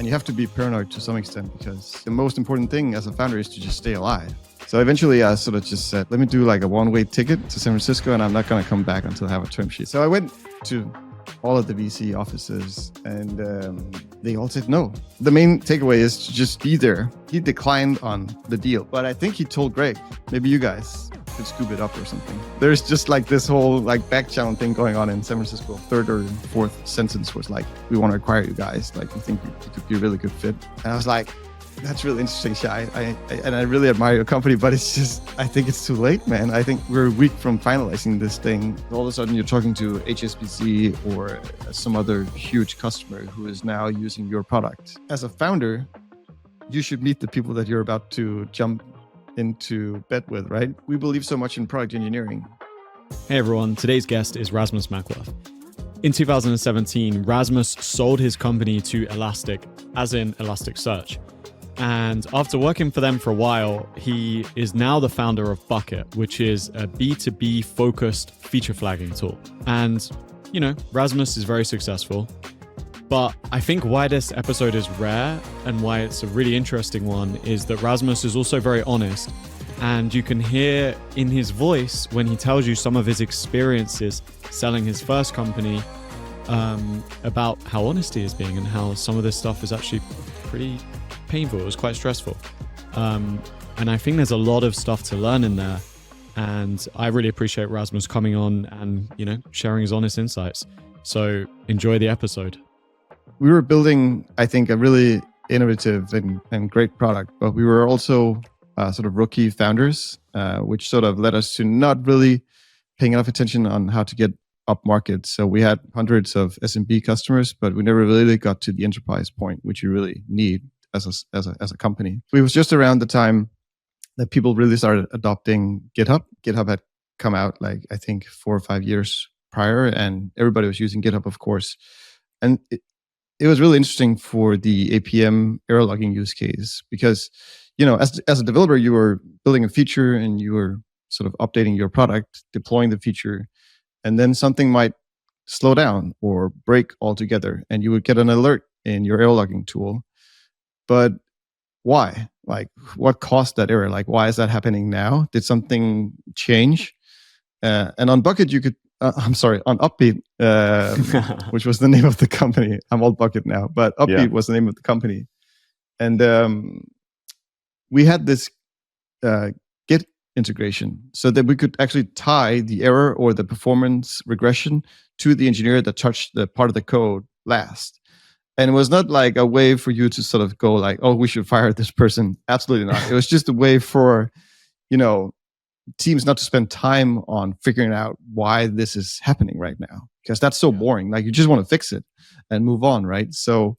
And you have to be paranoid to some extent because the most important thing as a founder is to just stay alive. So eventually I sort of just said, let me do like a one-way ticket to San Francisco and I'm not going to come back until I have a term sheet. So I went to all of the VC offices and they all said no. The main takeaway is to just be there. He declined on the deal, but I think he told Greg, maybe you guys could scoop it up or something. There's just like this whole like back channel thing going on in San Francisco. Third or fourth sentence was like, we want to acquire you guys. Like, we think you could be a really good fit. And I was like, that's really interesting, Shai. I really admire your company, but it's just, I think it's too late, man. I think we're a week from finalizing this thing. All of a sudden you're talking to HSBC or some other huge customer who is now using your product. As a founder, you should meet the people that you're about to jump into bed with, right? We believe so much in product engineering. Hey everyone, today's guest is Rasmus Makwarth. In 2017, Rasmus sold his company to Elastic, as in Elasticsearch. And after working for them for a while, he is now the founder of Bucket, which is a B2B focused feature flagging tool. And, you know, Rasmus is very successful. But I think why this episode is rare and why it's a really interesting one is that Rasmus is also very honest. And you can hear in his voice when he tells you some of his experiences selling his first company about how honest he is being and how some of this stuff is actually pretty painful. It was quite stressful. And I think there's a lot of stuff to learn in there. And I really appreciate Rasmus coming on and, you know, sharing his honest insights. So enjoy the episode. We were building, I think, a really innovative and great product, but we were also sort of rookie founders, which sort of led us to not really paying enough attention on how to get up market. So we had hundreds of SMB customers, but we never really got to the enterprise point, which you really need as a company. It was just around the time that people really started adopting GitHub. GitHub had come out like, I think 4 or 5 years prior, and everybody was using GitHub, of course. And it was really interesting for the APM error logging use case because, you know, as a developer, you were building a feature and you were sort of updating your product, deploying the feature, and then something might slow down or break altogether, and you would get an alert in your error logging tool. But why? Like, what caused that error? Like, why is that happening now? Did something change? And on Bucket, you could, on Opbeat, which was the name of the company. I'm all Bucket now, but Opbeat was the name of the company. And we had this Git integration so that we could actually tie the error or the performance regression to the engineer that touched the part of the code last. And it was not like a way for you to sort of go like, oh, we should fire this person. Absolutely not. It was just a way for, you know, teams not to spend time on figuring out why this is happening right now, because that's so boring. Like, you just want to fix it and move on, right? So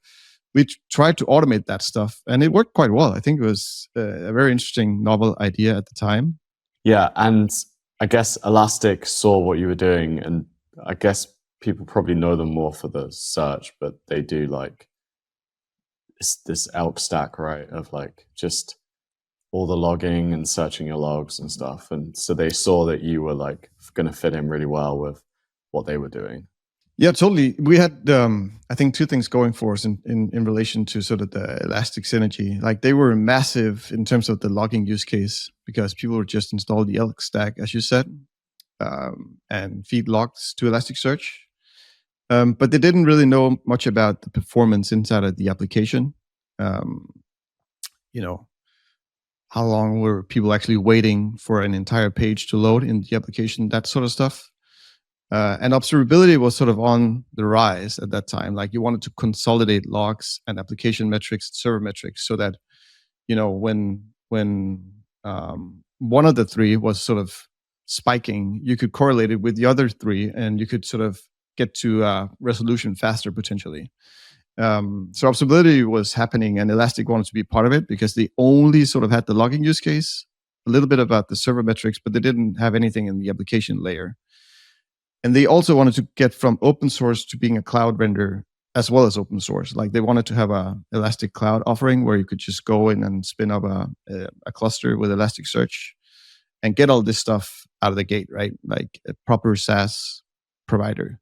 we tried to automate that stuff, and it worked quite well. I think it was a very interesting, novel idea at the time. Yeah, and I guess Elastic saw what you were doing, and I guess people probably know them more for the search, but they do like this elk stack, right? Of like just all the logging and searching your logs and stuff. And so they saw that you were like going to fit in really well with what they were doing. Yeah, totally. We had, I think, 2 things going for us in relation to sort of the Elastic synergy. Like, they were massive in terms of the logging use case because people would just install the elk stack, as you said, and feed logs to Elasticsearch. But they didn't really know much about the performance inside of the application. You know, how long were people actually waiting for an entire page to load in the application, that sort of stuff. And observability was sort of on the rise at that time. Like, you wanted to consolidate logs and application metrics, server metrics, so that, you know, when one of the 3 was sort of spiking, you could correlate it with the other 3, and you could sort of get to resolution faster potentially. So observability was happening, and Elastic wanted to be part of it because they only sort of had the logging use case, a little bit about the server metrics, but they didn't have anything in the application layer. And they also wanted to get from open source to being a cloud vendor as well as open source. Like, they wanted to have a Elastic Cloud offering where you could just go in and spin up a cluster with Elasticsearch and get all this stuff out of the gate, right? Like a proper SaaS provider.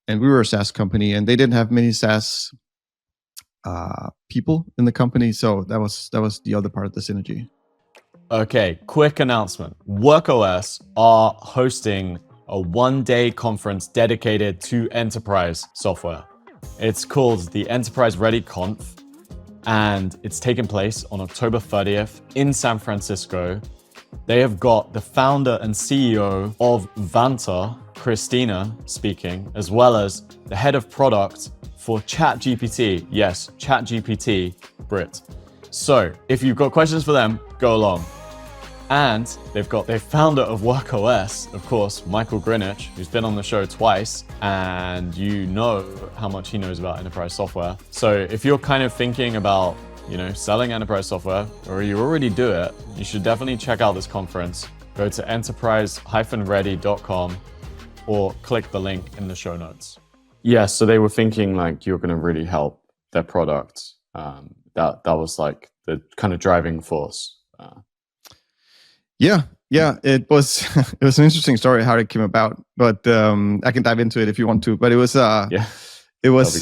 And we were a SaaS company, and they didn't have many SaaS people in the company. So that was the other part of the synergy. Okay, quick announcement. WorkOS are hosting a one-day conference dedicated to enterprise software. It's called the Enterprise Ready Conf, and it's taking place on October 30th in San Francisco. They have got the founder and CEO of Vanta, Christina, speaking, as well as the head of product for ChatGPT. Yes, ChatGPT, Brit. So if you've got questions for them, go along. And they've got the founder of WorkOS, of course, Michael Greenwich, who's been on the show twice, and you know how much he knows about enterprise software. So if you're kind of thinking about, selling enterprise software, or you already do it, you should definitely check out this conference. Go to enterprise-ready.com or click the link in the show notes. Yeah, so they were thinking like you're going to really help their product. That was like the kind of driving force. Yeah, it was an interesting story how it came about, but I can dive into it if you want to. But it was it was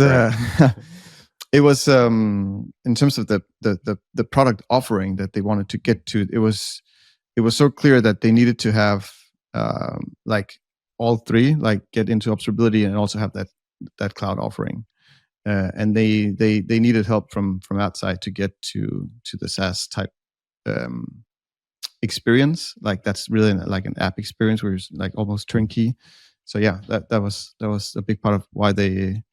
it was in terms of the product offering that they wanted to get to. It was so clear that they needed to have like all three, like get into observability and also have that cloud offering. And they needed help from outside to get to the SaaS type experience. Like that's really like an app experience where it's like almost turnkey. So yeah, that was a big part of why they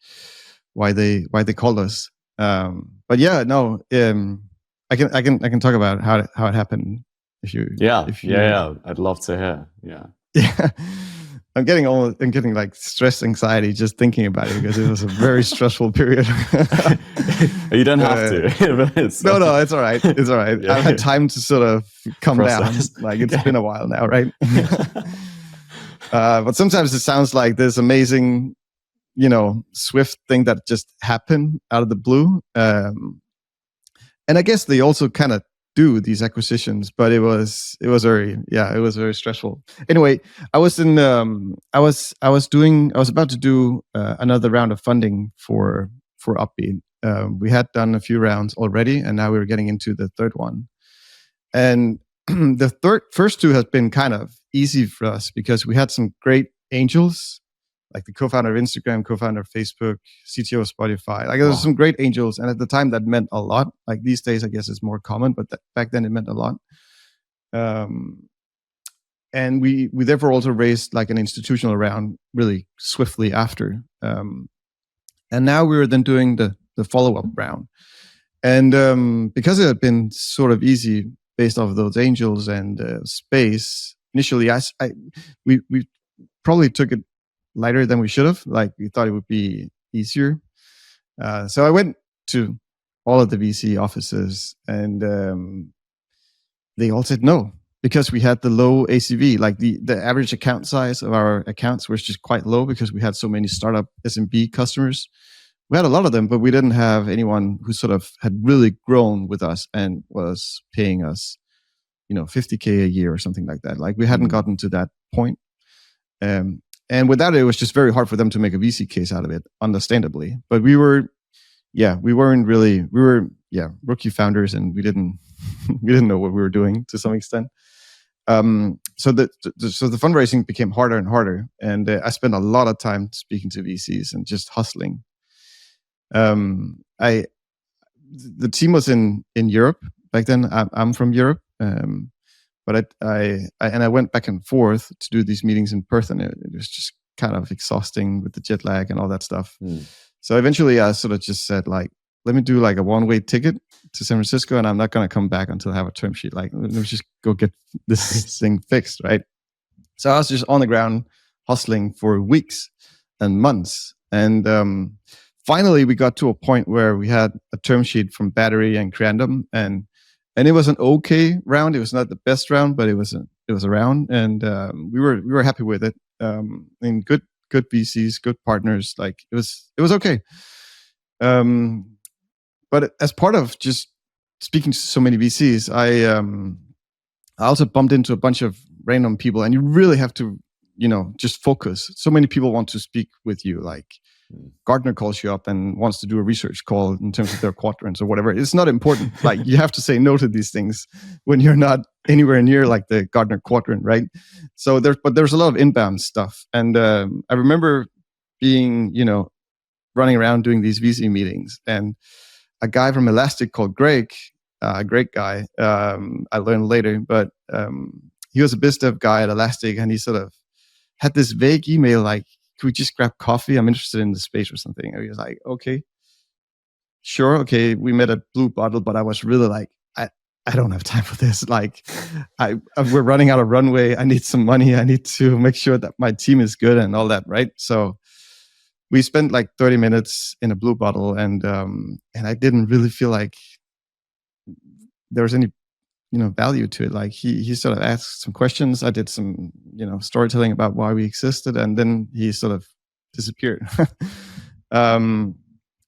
called us. But yeah, no, I can talk about how it happened if you. Yeah, I'd love to hear. Yeah. I'm getting like stress anxiety just thinking about it because it was a very stressful period. You don't have to. No, it's all right. It's all right. Yeah. I've had time to sort of come down. Like it's been a while now, right? But sometimes it sounds like this amazing, swift thing that just happened out of the blue. And I guess they also kind of do these acquisitions, but it was very stressful. Anyway, I was about to do another round of funding for Opbeat. We had done a few rounds already, and now we were getting into the third one. And the first two has been kind of easy for us because we had some great angels, like the co-founder of Instagram, co-founder of Facebook, CTO of Spotify. Like there was some great angels, and at the time that meant a lot. Like these days, I guess it's more common, but back then it meant a lot. And we therefore also raised like an institutional round really swiftly after. And now we were then doing the follow-up round, and because it had been sort of easy based off of those angels and space initially, we probably took it lighter than we should have. Like we thought it would be easier. So I went to all of the VC offices, and they all said no because we had the low ACV. Like the average account size of our accounts was just quite low because we had so many startup SMB customers. We had a lot of them, but we didn't have anyone who sort of had really grown with us and was paying us, $50K a year or something like that. Like we hadn't gotten to that point. And with that, it was just very hard for them to make a VC case out of it, understandably. But we were rookie founders, and we didn't know what we were doing to some extent. So the fundraising became harder and harder, and I spent a lot of time speaking to VCs and just hustling. The team was in Europe back then. I'm from Europe. But I went back and forth to do these meetings in Perth, and it was just kind of exhausting with the jet lag and all that stuff. So eventually I sort of just said, like, let me do like a one-way ticket to San Francisco, and I'm not going to come back until I have a term sheet. Like, let me just go get this thing fixed, right? So I was just on the ground hustling for weeks and months. And finally we got to a point where we had a term sheet from Battery and Creandum, and it was an okay round. It was not the best round, but it was a round, and we were happy with it. And good VCs, good partners. Like it was okay. But as part of just speaking to so many VCs, I also bumped into a bunch of random people, and you really have to, just focus. So many people want to speak with you. Like Gartner calls you up and wants to do a research call in terms of their quadrants or whatever. It's not important. Like, you have to say no to these things when you're not anywhere near like the Gartner quadrant, right? So there's a lot of inbound stuff. And I remember being, running around doing these VC meetings, and a guy from Elastic called Greg, a great guy, I learned later, but he was a biz dev guy at Elastic, and he sort of had this vague email like, "Could we just grab coffee? I'm interested in the space or something." And he was like, "Okay, sure, okay." We met at Blue Bottle, but I was really like, I don't have time for this. Like, we're running out of runway. I need some money. I need to make sure that my team is good and all that, right? So we spent like 30 minutes in a Blue Bottle, and I didn't really feel like there was any value to it. Like, he sort of asked some questions. I did some storytelling about why we existed, and then he sort of disappeared. And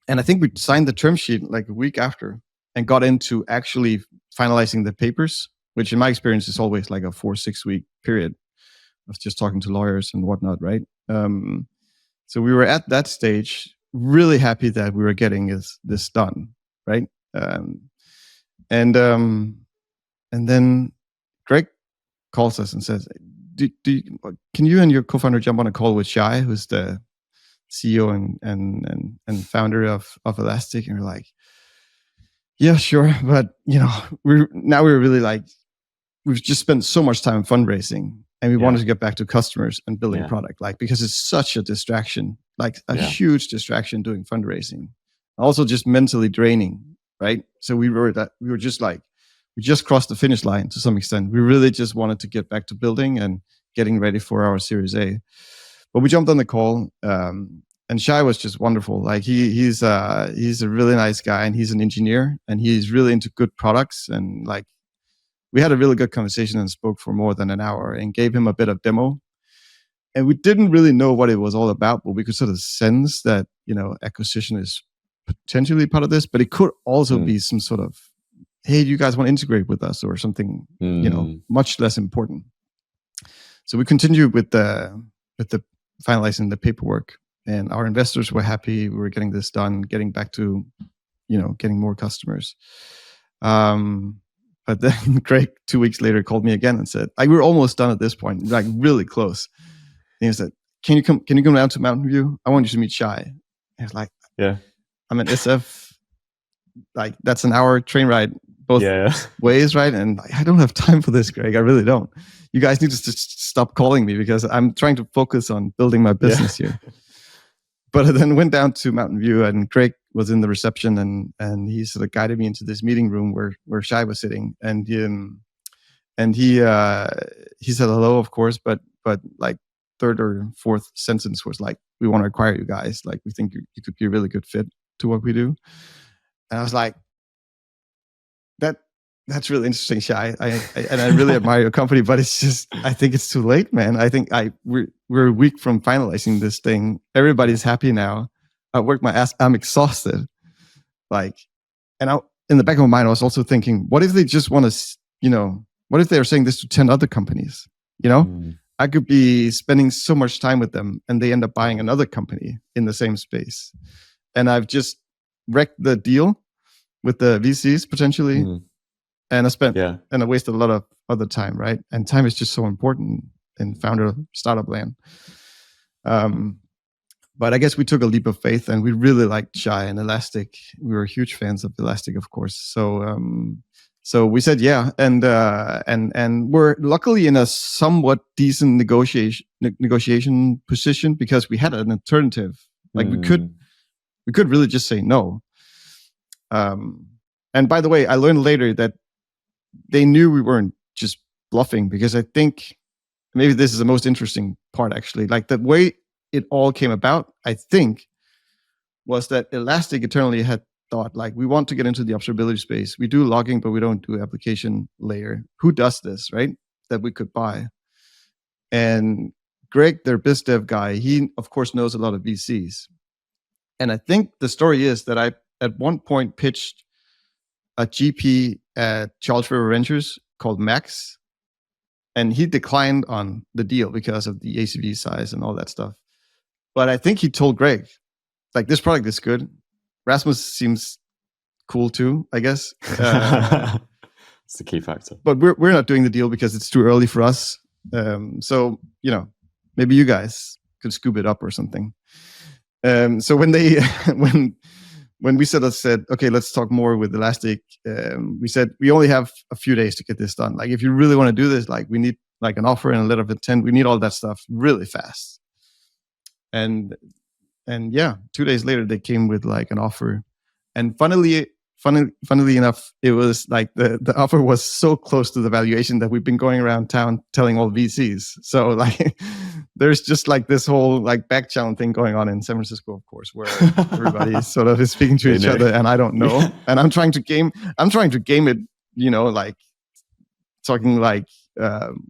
I think we signed the term sheet like a week after and got into actually finalizing the papers, which in my experience is always like a 4-6 week period of just talking to lawyers and whatnot, right? So we were at that stage, really happy that we were getting this done, right? And then Greg calls us and says, "Can you and your co-founder jump on a call with Shai, who's the CEO and founder of Elastic?" And we're like, "Yeah, sure." But we're really like, we've just spent so much time fundraising, and we wanted to get back to customers and building product, like, because it's such a distraction, like a huge distraction doing fundraising, also just mentally draining, right? So we were just like, we just crossed the finish line to some extent. We really just wanted to get back to building and getting ready for our Series A. But we jumped on the call, and Shai was just wonderful. Like, he's a really nice guy, and he's an engineer, and he's really into good products. And like, we had a really good conversation and spoke for more than an hour and gave him a bit of demo. And we didn't really know what it was all about, but we could sort of sense that, acquisition is potentially part of this, but it could also be some sort of, "Hey, do you guys want to integrate with us?" or something, much less important. So we continued with the finalizing the paperwork, and our investors were happy. We were getting this done, getting back to, getting more customers. But then Greg 2 weeks later called me again and said, like, we were almost done at this point, like really close. And he said, Can you come down to Mountain View? I want you to meet Shai." I was like, "Yeah, I'm in SF. Like, that's an hour train ride both ways, right? And I don't have time for this, Greg. I really don't. You guys need to stop calling me because I'm trying to focus on building my business here." But I then went down to Mountain View, and Greg was in the reception, and he sort of guided me into this meeting room where Shai was sitting, and he said hello, of course, but like third or fourth sentence was like, "We want to acquire you guys. Like, we think you could be a really good fit to what we do." And I was like, that's really interesting, Shai. And I really admire your company, but it's just, I think it's too late, man. I think we're a week from finalizing this thing. Everybody's happy now. I worked my ass. I'm exhausted. Like, and in the back of my mind, I was also thinking, what if they just want to, what if they're saying this to 10 other companies? I could be spending so much time with them, and they end up buying another company in the same space. And I've just wrecked the deal with the VCs potentially. And I spent and I wasted a lot of other time, right? And time is just so important in founder startup land. But I guess we took a leap of faith, and we really liked Shai and Elastic. We were huge fans of Elastic, of course. So we said and we're luckily in a somewhat decent negotiation position because we had an alternative. Like, we could really just say no. And by the way, I learned later that they knew we weren't just bluffing, because I think maybe this is the most interesting part, actually. Like, the way it all came about, I think, was that Elastic eternally had thought, like, we want to get into the observability space. We do logging, but we don't do application layer. Who does this, right? That we could buy. And Greg, their biz dev guy, he, of course, knows a lot of VCs. And I think the story is that I, at one point, pitched a GP at Charles River Ventures called Max, and he declined on the deal because of the ACV size and all that stuff. But I think he told Greg, like this product is good. Rasmus seems cool too, I guess. It's the key factor. But we're not doing the deal because it's too early for us. So maybe you guys could scoop it up or something. So when they when we said, okay, let's talk more with Elastic, we said we only have a few days to get this done. Like, if you really want to do this, like, we need like an offer and a letter of intent. We need all that stuff really fast. And yeah, 2 days later they came with like an offer, and funnily enough, it was like the offer was so close to the valuation that we've been going around town telling all VCs. So like, there's just like this whole like back channel thing going on in San Francisco, of course, where everybody sort of is speaking to each other, and I don't know. And I'm trying to game it, like talking like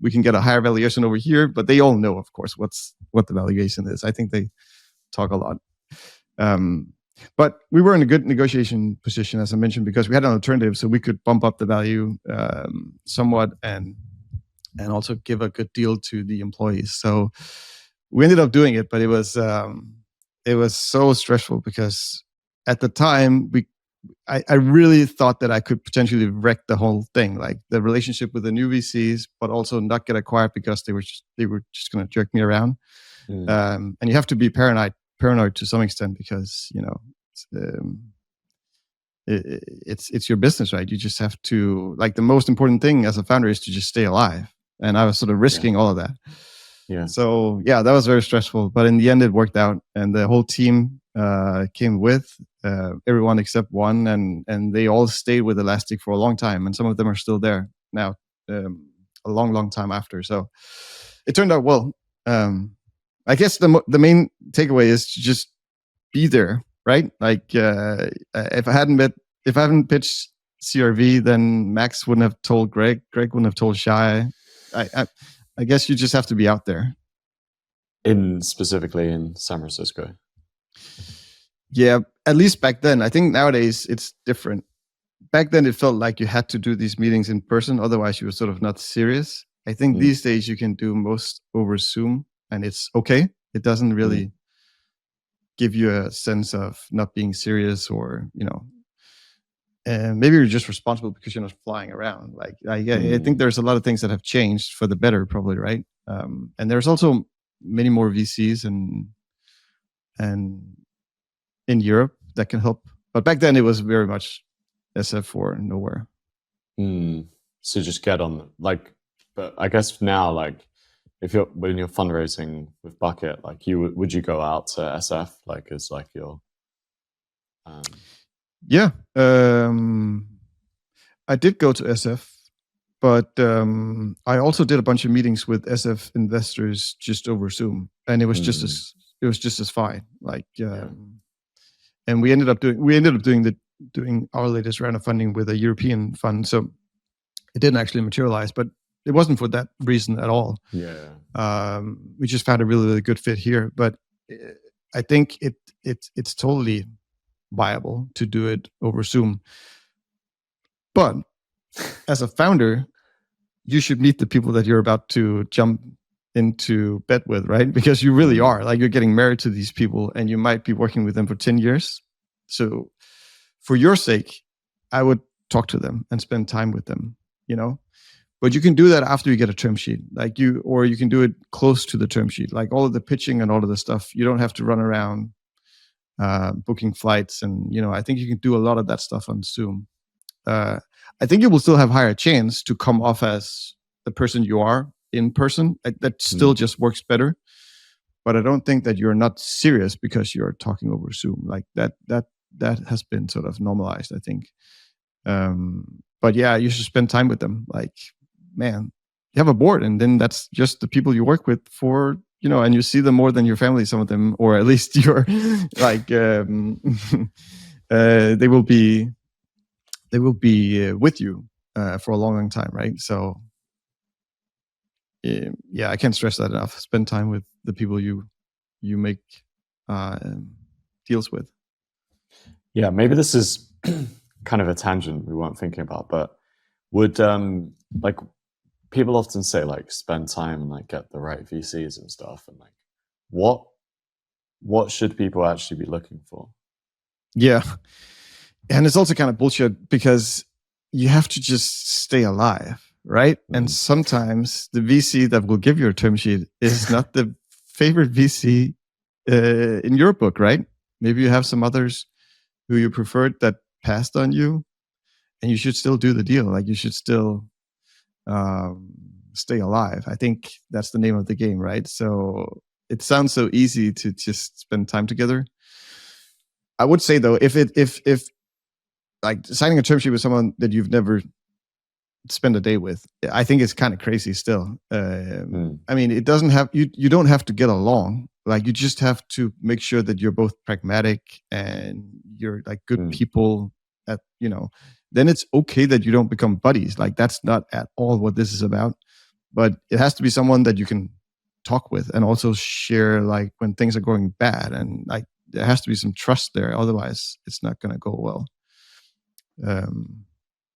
we can get a higher valuation over here, but they all know, of course, what the valuation is. I think they talk a lot. But we were in a good negotiation position, as I mentioned, because we had an alternative, so we could bump up the value somewhat and also give a good deal to the employees. So we ended up doing it, but it was so stressful because at the time I really thought that I could potentially wreck the whole thing, like the relationship with the new VCs, but also not get acquired because they were just going to jerk me around. And you have to be paranoid to some extent because it's your business, right? You just have to, like, the most important thing as a founder is to just stay alive, and I was sort of risking all of that. So that was very stressful, but in the end it worked out, and the whole team came with everyone except one, and they all stayed with Elastic for a long time, and some of them are still there now, a long time after. So it turned out well. I guess the main takeaway is to just be there, right? Like, if I hadn't pitched CRV, then Max wouldn't have told Greg wouldn't have told Shai. I guess you just have to be out there. Specifically in San Francisco. Yeah, at least back then. I think nowadays it's different. Back then it felt like you had to do these meetings in person, otherwise you were sort of not serious. I think these days you can do most over Zoom, and it's okay. It doesn't really give you a sense of not being serious, or and maybe you're just responsible because you're not flying around. Like, I think there's a lot of things that have changed for the better, probably, right? And there's also many more VCs and in Europe that can help. But back then it was very much SF or nowhere. So just get on, like, but I guess now, like, when you're fundraising with Bucket, like, would you go out to SF, like, as like your I did go to SF, but I also did a bunch of meetings with SF investors just over Zoom, and it was just as fine. Like, and we ended up doing our latest round of funding with a European fund, so it didn't actually materialize, but it wasn't for that reason at all. We just found a really, really good fit here, but I think it's totally viable to do it over Zoom. But as a founder, you should meet the people that you're about to jump into bed with, right? Because you really are, like, you're getting married to these people, and you might be working with them for 10 years. So for your sake, I would talk to them and spend time with them, But you can do that after you get a term sheet, or you can do it close to the term sheet, like all of the pitching and all of the stuff. You don't have to run around booking flights, and I think you can do a lot of that stuff on Zoom. I think you will still have higher chance to come off as the person you are in person. That still just works better. But I don't think that you're not serious because you're talking over Zoom. Like, that has been sort of normalized, I think. But yeah, you should spend time with them. Like, man, you have a board, and then that's just the people you work with for, and you see them more than your family, some of them, or at least you're like, they will be with you for a long time, right? So I can't stress that enough. Spend time with the people you make deals with. Yeah, maybe this is kind of a tangent we weren't thinking about, but would like, people often say, like, spend time and, like, get the right VCs and stuff, and, like, what what should people actually be looking for? Yeah. And it's also kind of bullshit because you have to just stay alive, right? And sometimes the VC that will give you a term sheet is not the favorite VC in your book, right? Maybe you have some others who you preferred that passed on you, and you should still do the deal. Like you should still stay alive. I think that's the name of the game, right? So it sounds so easy to just spend time together. I would say though, if like signing a term sheet with someone that you've never spent a day with, I think it's kind of crazy still. I mean, it doesn't have you don't have to get along. Like you just have to make sure that you're both pragmatic and you're like good people at, then it's okay that you don't become buddies. Like that's not at all what this is about. But it has to be someone that you can talk with and also share like when things are going bad, and like there has to be some trust there. Otherwise it's not going to go well.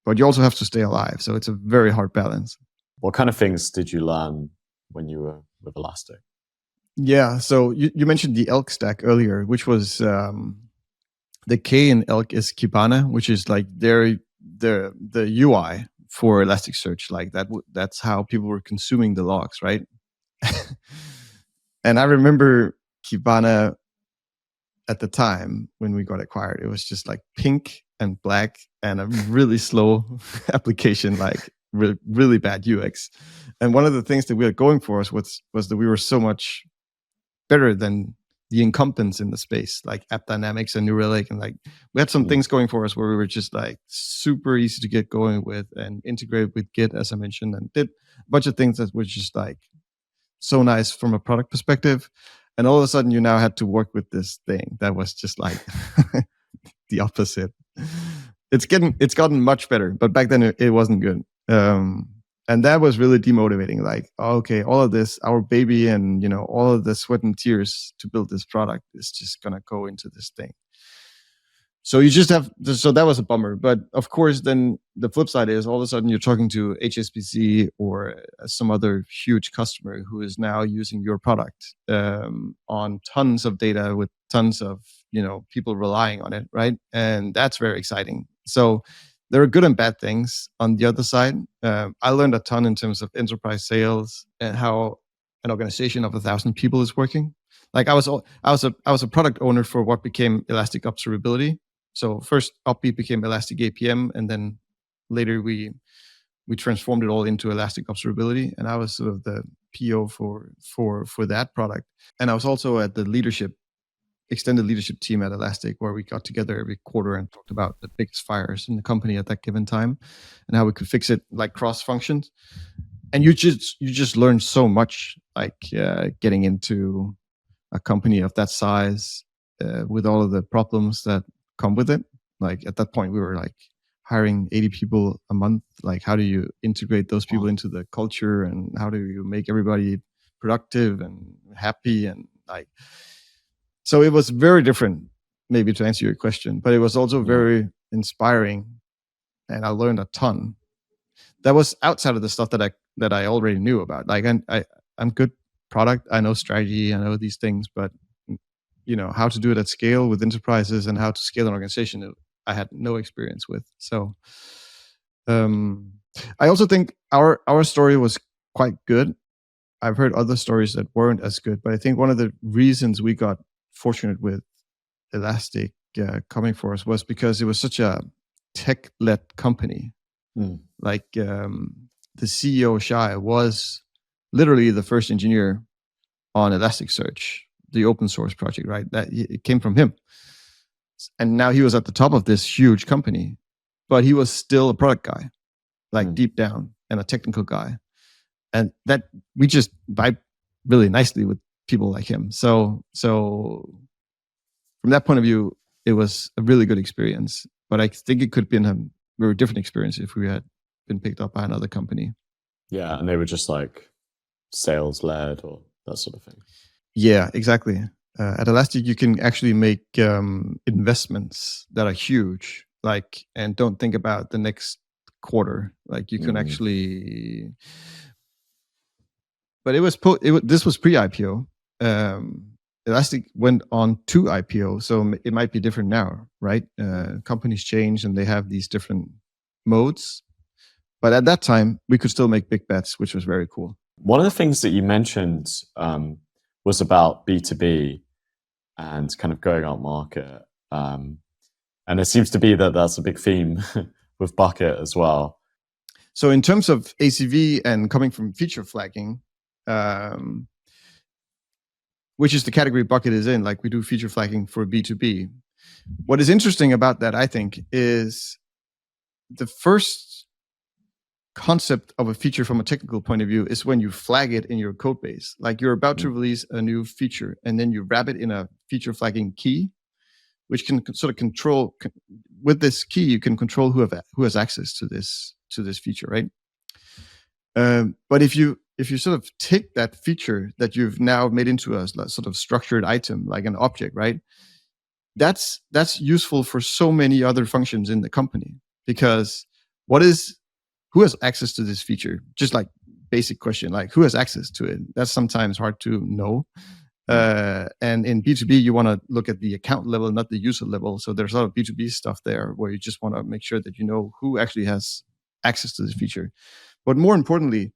But you also have to stay alive. So it's a very hard balance. What kind of things did you learn when you were with Elastic? Yeah. So you mentioned the Elk stack earlier, which was the K in Elk is Kibana, which is like the UI for Elasticsearch. Like that's how people were consuming the logs, right? And I remember Kibana at the time when we got acquired, it was just like pink and black and a really slow application, like really bad UX. And one of the things that we had going for us was that we were so much better than the incumbents in the space, like AppDynamics and New Relic. And like we had some things going for us where we were just like super easy to get going with and integrate with Git, as I mentioned, and did a bunch of things that were just like so nice from a product perspective. And all of a sudden you now had to work with this thing that was just like the opposite. It's gotten much better, but back then it wasn't good. And that was really demotivating. Like, okay, all of this, our baby, and all of the sweat and tears to build this product is just gonna go into this thing. So you just have, so that was a bummer. But of course, then the flip side is all of a sudden you're talking to HSBC or some other huge customer who is now using your product on tons of data with tons of people relying on it, right? And that's very exciting. So there are good and bad things on the other side. I learned a ton in terms of enterprise sales and how an organization of 1,000 people is working. Like I was a product owner for what became Elastic Observability. So first Opbeat became Elastic APM, and then later we transformed it all into Elastic Observability. And I was sort of the PO for that product. And I was also at the extended leadership team at Elastic, where we got together every quarter and talked about the biggest fires in the company at that given time and how we could fix it, like cross functions. And you just learn so much, like getting into a company of that size with all of the problems that come with it. Like at that point we were like hiring 80 people a month. Like how do you integrate those people into the culture, and how do you make everybody productive and happy, and like, so it was very different, maybe, to answer your question, but it was also very inspiring, and I learned a ton. That was outside of the stuff that I already knew about. Like I'm good product, I know strategy, I know these things, but how to do it at scale with enterprises and how to scale an organization, I had no experience with. So I also think our story was quite good. I've heard other stories that weren't as good, but I think one of the reasons we got fortunate with Elastic coming for us was because it was such a tech-led company. Like the CEO Shai was literally the first engineer on Elasticsearch, the open source project, right? That it came from him. And now he was at the top of this huge company, but he was still a product guy, like deep down, and a technical guy. And that we just vibe really nicely with people like him. So from that point of view, it was a really good experience. But I think it could have been a very different experience if we had been picked up by another company. Yeah, and they were just like sales led or that sort of thing. Yeah, exactly. At Elastic, you can actually make investments that are huge, like, and don't think about the next quarter. Like you can actually, but this was pre-IPO. Elastic went on to IPO, so it might be different now, right? Companies change and they have these different modes. But at that time, we could still make big bets, which was very cool. One of the things that you mentioned was about B2B and kind of going out market. And it seems to be that that's a big theme with Bucket as well. So in terms of ACV and coming from feature flagging, which is the category Bucket is in, like we do feature flagging for B2B. What is interesting about that, I think, is the first concept of a feature from a technical point of view is when you flag it in your code base. Like you're about to release a new feature and then you wrap it in a feature flagging key, which can sort of control, with this key, you can control who has access to this feature, right? But if you sort of take that feature that you've now made into a sort of structured item, like an object, right? That's useful for so many other functions in the company, because who has access to this feature? Just like basic question, like who has access to it? That's sometimes hard to know. And in B2B, you want to look at the account level, not the user level. So there's a lot of B2B stuff there where you just want to make sure that you know who actually has access to this feature. But more importantly,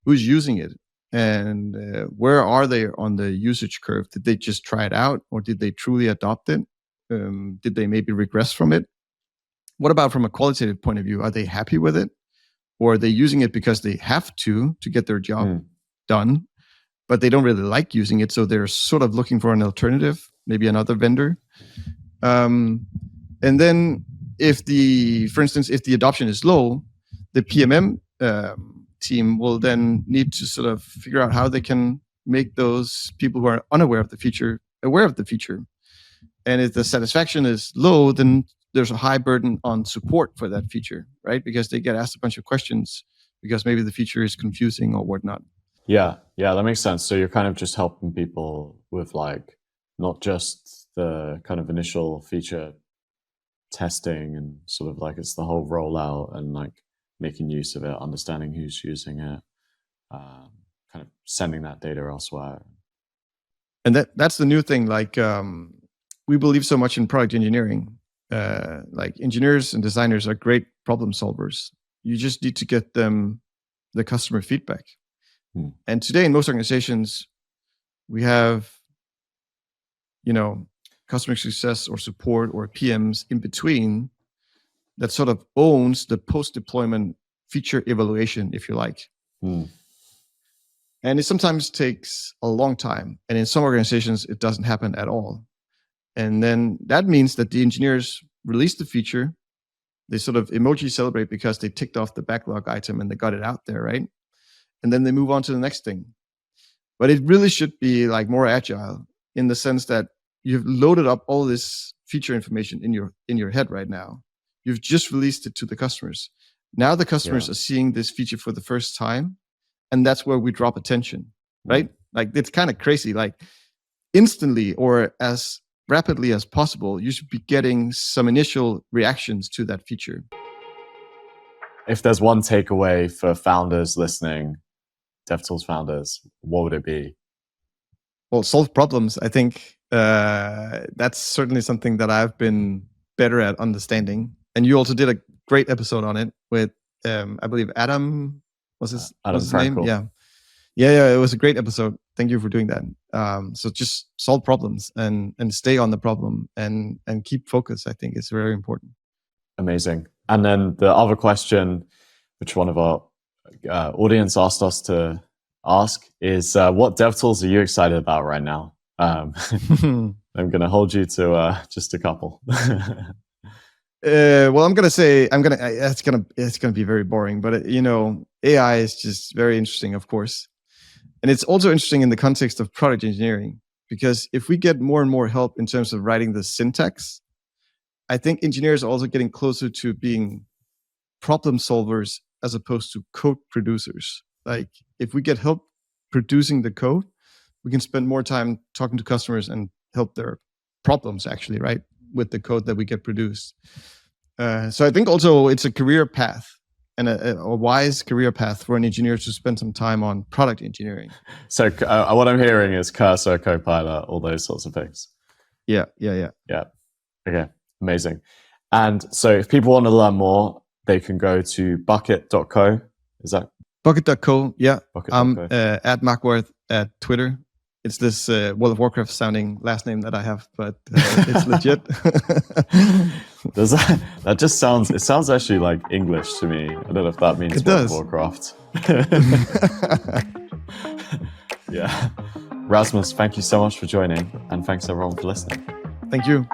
who's using it and where are they on the usage curve? Did they just try it out, or did they truly adopt it? Did they maybe regress from it? What about from a qualitative point of view? Are they happy with it? Or are they using it because they have to get their job done, but they don't really like using it, so they're sort of looking for an alternative, maybe another vendor. And then for instance, if the adoption is low, the PMM team will then need to sort of figure out how they can make those people who are unaware of the feature aware of the feature. And if the satisfaction is low, then there's a high burden on support for that feature, right? Because they get asked a bunch of questions because maybe the feature is confusing or whatnot. Yeah, that makes sense. So you're kind of just helping people with like not just the kind of initial feature testing and sort of like it's the whole rollout and like making use of it, understanding who's using it, kind of sending that data elsewhere. And that's the new thing. Like we believe so much in product engineering. Like engineers and designers are great problem solvers. You just need to get them the customer feedback. And today in most organizations, we have, customer success or support or PMs in between that sort of owns the post-deployment feature evaluation, if you like. And it sometimes takes a long time. And in some organizations, it doesn't happen at all. And then that means that the engineers release the feature. They sort of emoji celebrate because they ticked off the backlog item and they got it out there, right? And then they move on to the next thing. But it really should be like more agile in the sense that you've loaded up all this feature information in your head right now. You've just released it to the customers. Now the customers are seeing this feature for the first time, and that's where we drop attention, right? Like it's kind of crazy. Like instantly or as rapidly as possible, you should be getting some initial reactions to that feature. If there's one takeaway for founders listening, DevTools founders, what would it be? Well, solve problems. I think that's certainly something that I've been better at understanding. And you also did a great episode on it with, I believe, Adam. What's his name? Yeah. It was a great episode. Thank you for doing that. So just solve problems and stay on the problem and keep focus. I think it's very important. Amazing. And then the other question, which one of our audience asked us to ask, is what DevTools are you excited about right now? I'm going to hold you to just a couple. Well, I'm gonna say it's gonna be very boring, but AI is just very interesting, of course, and it's also interesting in the context of product engineering, because if we get more and more help in terms of writing the syntax, I think engineers are also getting closer to being problem solvers as opposed to code producers. Like if we get help producing the code, we can spend more time talking to customers and help their problems actually, right? With the code that we get produced. So I think also it's a career path and a wise career path for an engineer to spend some time on product engineering. So what I'm hearing is Cursor, Copilot, all those sorts of things. Yeah. Okay, amazing. And so if people want to learn more, they can go to bucket.co. Is that Bucket.co? Yeah. I'm bucket.co? at Makwarth at Twitter. It's this World of Warcraft sounding last name that I have, but it's legit. That just sounds, it sounds actually like English to me. I don't know if that means It World of does. Warcraft. Yeah. Rasmus, thank you so much for joining, and thanks everyone for listening. Thank you.